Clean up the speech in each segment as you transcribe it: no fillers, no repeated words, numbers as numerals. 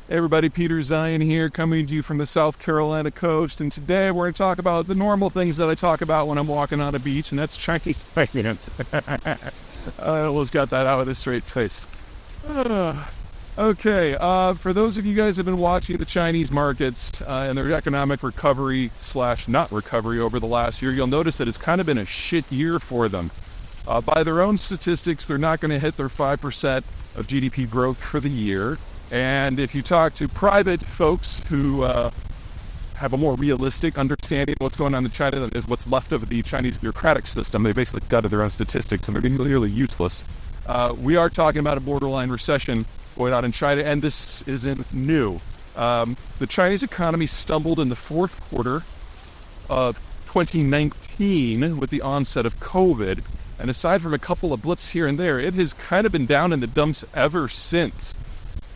Hey everybody, Peter Zeihan here, coming to you from the South Carolina coast, and today we're going to talk about the normal things that I talk about when I'm walking on a beach, and that's Chinese finance. I almost got that out with a straight face. Okay, for those of you guys who have been watching the Chinese markets and their economic recovery slash not recovery over the last year, you'll notice that it's kind of been a shit year for them. By their own statistics, they're not going to hit their 5% of GDP growth for the year. And if you talk to private folks who have a more realistic understanding of what's going on in China than is what's left of the Chinese bureaucratic system, they basically gutted their own statistics and they're nearly useless. We are talking about a borderline recession going on in China, and this isn't new. The Chinese economy stumbled in the fourth quarter of 2019 with the onset of COVID, and aside from a couple of blips here and there, it has kind of been down in the dumps ever since.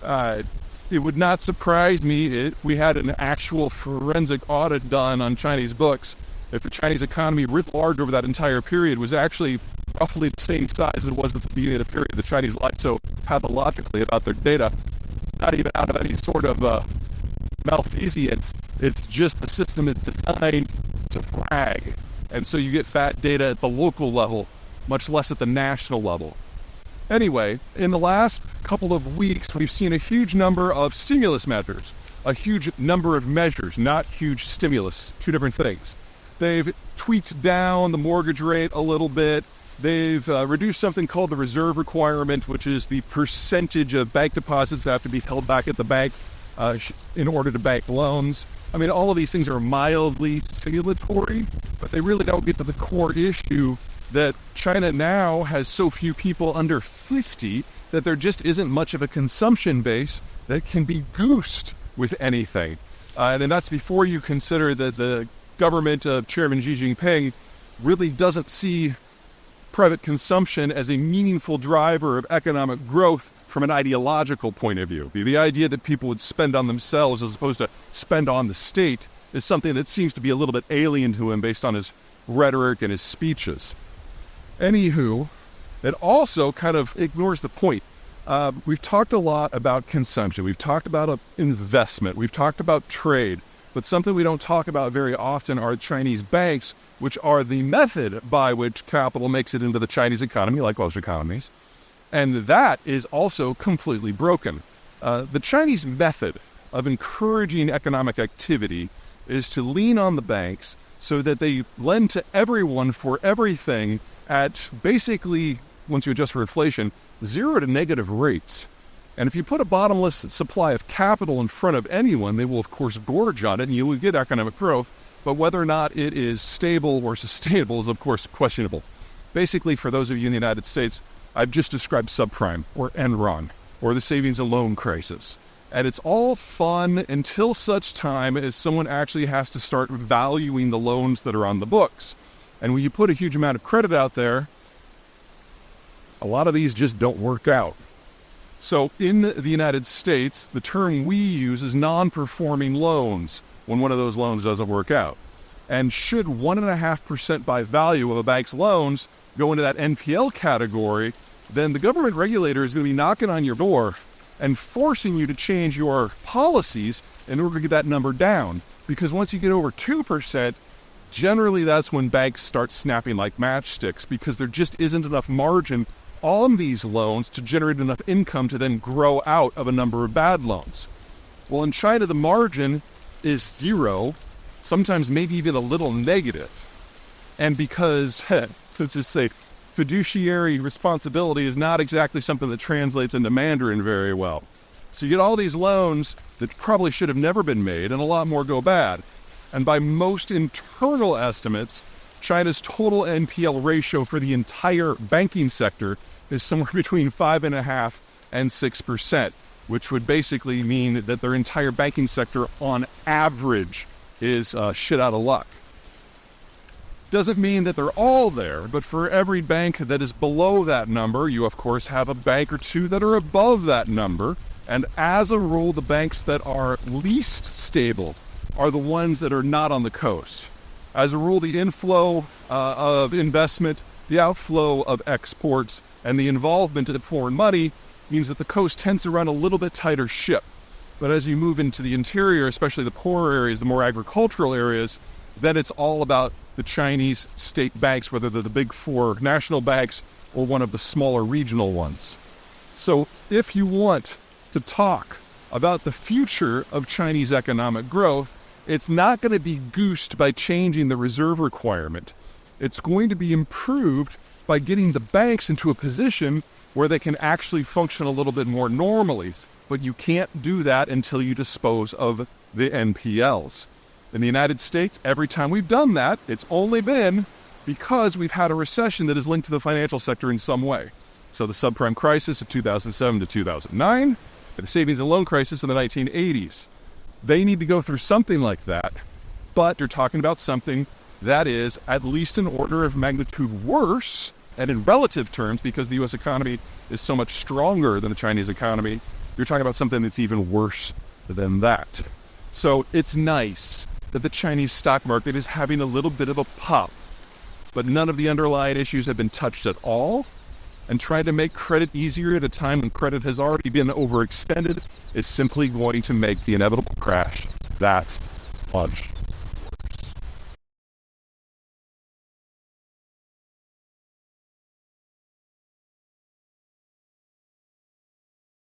It would not surprise me if we had an actual forensic audit done on Chinese books if the Chinese economy writ large over that entire period was actually roughly the same size as it was at the beginning of the period. The Chinese lied so pathologically about their data, not even out of any sort of malfeasance. It's just the system is designed to brag. And so you get fat data at the local level, much less at the national level. Anyway, in the last couple of weeks, we've seen a huge number of stimulus measures, a huge number of measures, not huge stimulus, two different things. They've tweaked down the mortgage rate a little bit. They've reduced something called the reserve requirement, which is the percentage of bank deposits that have to be held back at the bank in order to bank loans. I mean, all of these things are mildly stimulatory, but they really don't get to the core issue that China now has so few people under 50 that there just isn't much of a consumption base that can be goosed with anything. And that's before you consider that the government of Chairman Xi Jinping really doesn't see private consumption as a meaningful driver of economic growth from an ideological point of view. The idea that people would spend on themselves as opposed to spend on the state is something that seems to be a little bit alien to him based on his rhetoric and his speeches. Anywho, it also kind of ignores the point. We've talked a lot about consumption. We've talked about investment. We've talked about trade. But something we don't talk about very often are Chinese banks, which are the method by which capital makes it into the Chinese economy, like most economies. And that is also completely broken. The Chinese method of encouraging economic activity is to lean on the banks so that they lend to everyone for everything at basically, once you adjust for inflation, 0 to negative rates. And if you put a bottomless supply of capital in front of anyone, they will of course gorge on it and you will get economic growth, but whether or not it is stable or sustainable is of course questionable. Basically, for those of you in the United States, I've just described subprime or Enron or the savings and loan crisis. And it's all fun until such time as someone actually has to start valuing the loans that are on the books. And when you put a huge amount of credit out there, a lot of these just don't work out. So in the United States, the term we use is non-performing loans when one of those loans doesn't work out. And should 1.5% by value of a bank's loans go into that NPL category, then the government regulator is going to be knocking on your door and forcing you to change your policies in order to get that number down. Because once you get over 2%, generally that's when banks start snapping like matchsticks because there just isn't enough margin on these loans to generate enough income to then grow out of a number of bad loans. Well, in China, the margin is 0, sometimes maybe even a little negative. And because, let's just say, fiduciary responsibility is not exactly something that translates into Mandarin very well. So you get all these loans that probably should have never been made, and a lot more go bad. And by most internal estimates, China's total NPL ratio for the entire banking sector is somewhere between 5.5% and 6%, which would basically mean that their entire banking sector on average is shit out of luck. Doesn't mean that they're all there, but for every bank that is below that number, you of course have a bank or two that are above that number. And as a rule, the banks that are least stable are the ones that are not on the coast. As a rule, the inflow of investment, the outflow of exports, and the involvement of foreign money means that the coast tends to run a little bit tighter ship. But as you move into the interior, especially the poorer areas, the more agricultural areas, then it's all about the Chinese state banks, whether they're the big four national banks or one of the smaller regional ones. So if you want to talk about the future of Chinese economic growth, it's not going to be goosed by changing the reserve requirement. It's going to be improved by getting the banks into a position where they can actually function a little bit more normally. But you can't do that until you dispose of the NPLs. In the United States, every time we've done that, it's only been because we've had a recession that is linked to the financial sector in some way. So the subprime crisis of 2007 to 2009, and the savings and loan crisis in the 1980s. They need to go through something like that, but you're talking about something that is at least an order of magnitude worse, and in relative terms, because the U.S. economy is so much stronger than the Chinese economy, you're talking about something that's even worse than that. So it's nice that the Chinese stock market is having a little bit of a pop, but none of the underlying issues have been touched at all. And trying to make credit easier at a time when credit has already been overextended is simply going to make the inevitable crash that much